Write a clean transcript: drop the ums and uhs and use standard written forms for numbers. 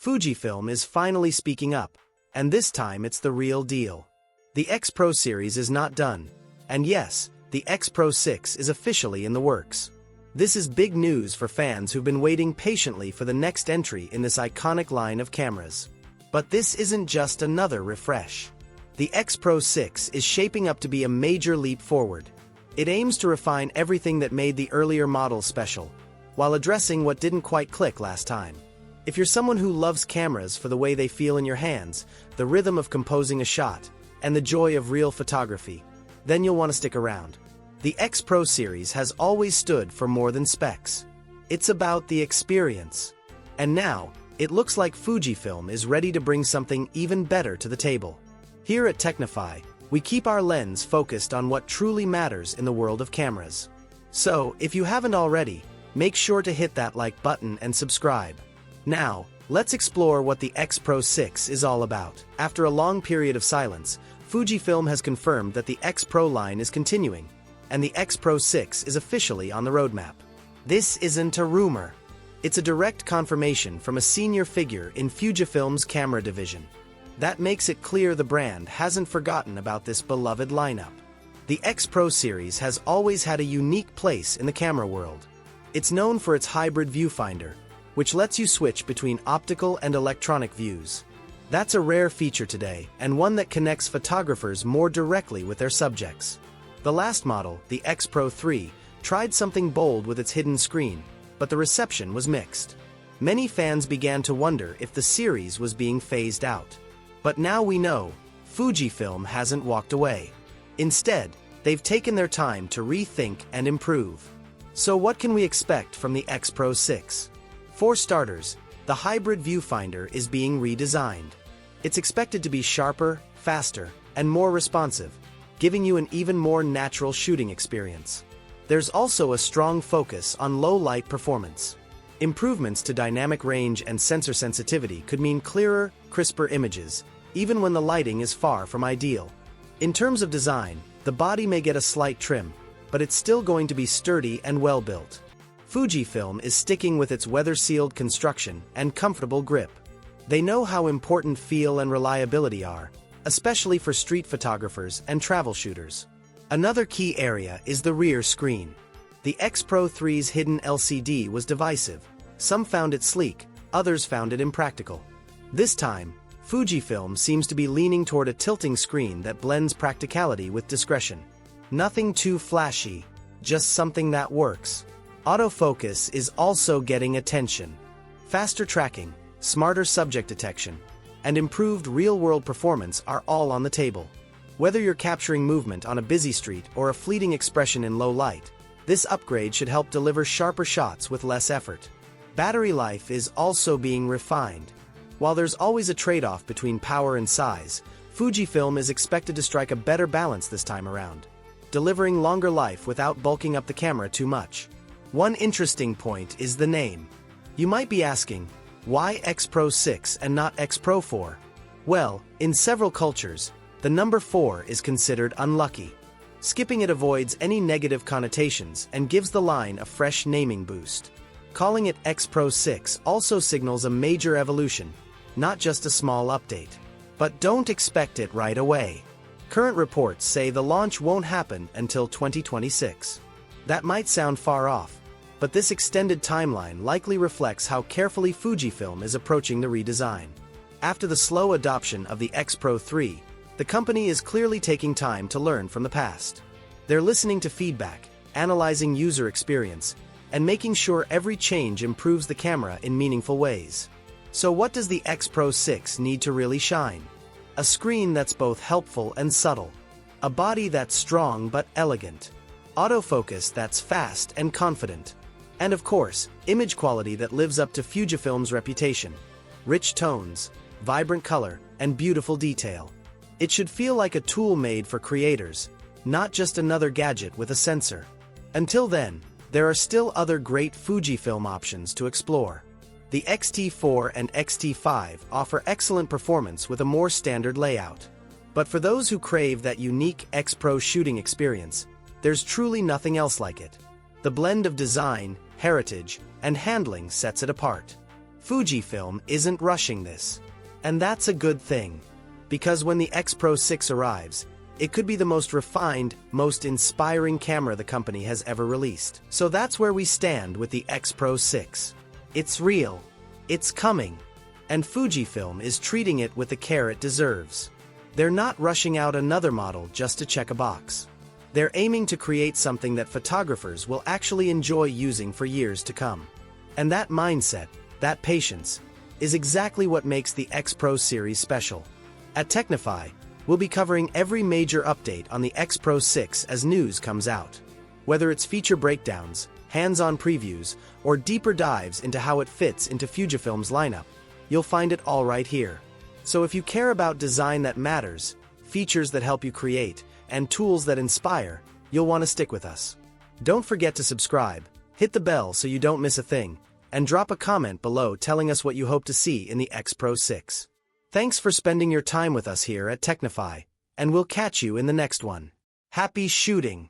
Fujifilm is finally speaking up, and this time it's the real deal. The XPro series is not done, and yes, the XPro 6 is officially in the works. This is big news for fans who've been waiting patiently for the next entry in this iconic line of cameras. But this isn't just another refresh. The XPro 6 is shaping up to be a major leap forward. It aims to refine everything that made the earlier models special, while addressing what didn't quite click last time. If you're someone who loves cameras for the way they feel in your hands, the rhythm of composing a shot, and the joy of real photography, then you'll want to stick around. The XPro series has always stood for more than specs. It's about the experience. And now, it looks like Fujifilm is ready to bring something even better to the table. Here at Technify, we keep our lens focused on what truly matters in the world of cameras. So, if you haven't already, make sure to hit that like button and subscribe. Now, let's explore what the XPro 6 is all about. After a long period of silence, Fujifilm has confirmed that the XPro line is continuing, and the XPro 6 is officially on the roadmap. This isn't a rumor. It's a direct confirmation from a senior figure in Fujifilm's camera division. That makes it clear the brand hasn't forgotten about this beloved lineup. The XPro series has always had a unique place in the camera world. It's known for its hybrid viewfinder, which lets you switch between optical and electronic views. That's a rare feature today, and one that connects photographers more directly with their subjects. The last model, the XPro 3, tried something bold with its hidden screen, but the reception was mixed. Many fans began to wonder if the series was being phased out. But now we know, Fujifilm hasn't walked away. Instead, they've taken their time to rethink and improve. So what can we expect from the XPro 6? For starters, the hybrid viewfinder is being redesigned. It's expected to be sharper, faster, and more responsive, giving you an even more natural shooting experience. There's also a strong focus on low-light performance. Improvements to dynamic range and sensor sensitivity could mean clearer, crisper images, even when the lighting is far from ideal. In terms of design, the body may get a slight trim, but it's still going to be sturdy and well-built. Fujifilm is sticking with its weather-sealed construction and comfortable grip. They know how important feel and reliability are, especially for street photographers and travel shooters. Another key area is the rear screen. The XPro 3's hidden LCD was divisive. Some found it sleek, others found it impractical. This time, Fujifilm seems to be leaning toward a tilting screen that blends practicality with discretion. Nothing too flashy, just something that works. Autofocus is also getting attention. Faster tracking, smarter subject detection, and improved real-world performance are all on the table. Whether you're capturing movement on a busy street or a fleeting expression in low light, this upgrade should help deliver sharper shots with less effort. Battery life is also being refined. While there's always a trade-off between power and size, Fujifilm is expected to strike a better balance this time around, delivering longer life without bulking up the camera too much. One interesting point is the name. You might be asking, why XPro 6 and not XPro 4? Well, in several cultures, the number 4 is considered unlucky. Skipping it avoids any negative connotations and gives the line a fresh naming boost. Calling it XPro 6 also signals a major evolution, not just a small update. But don't expect it right away. Current reports say the launch won't happen until 2026. That might sound far off, but this extended timeline likely reflects how carefully Fujifilm is approaching the redesign. After the slow adoption of the XPro 3, the company is clearly taking time to learn from the past. They're listening to feedback, analyzing user experience, and making sure every change improves the camera in meaningful ways. So what does the XPro 6 need to really shine? A screen that's both helpful and subtle. A body that's strong but elegant. Autofocus that's fast and confident. And of course, image quality that lives up to Fujifilm's reputation. Rich tones, vibrant color, and beautiful detail. It should feel like a tool made for creators, not just another gadget with a sensor. Until then, there are still other great Fujifilm options to explore. The X-T4 and X-T5 offer excellent performance with a more standard layout. But for those who crave that unique XPro shooting experience, there's truly nothing else like it. The blend of design, heritage, and handling sets it apart. Fujifilm isn't rushing this. And that's a good thing. Because when the XPro 6 arrives, it could be the most refined, most inspiring camera the company has ever released. So that's where we stand with the XPro 6. It's real. It's coming. And Fujifilm is treating it with the care it deserves. They're not rushing out another model just to check a box. They're aiming to create something that photographers will actually enjoy using for years to come. And that mindset, that patience, is exactly what makes the XPro series special. At Technify, we'll be covering every major update on the XPro 6 as news comes out. Whether it's feature breakdowns, hands-on previews, or deeper dives into how it fits into Fujifilm's lineup, you'll find it all right here. So if you care about design that matters, features that help you create, and tools that inspire, you'll want to stick with us. Don't forget to subscribe, hit the bell so you don't miss a thing, and drop a comment below telling us what you hope to see in the XPro 6. Thanks for spending your time with us here at Technify, and we'll catch you in the next one. Happy shooting!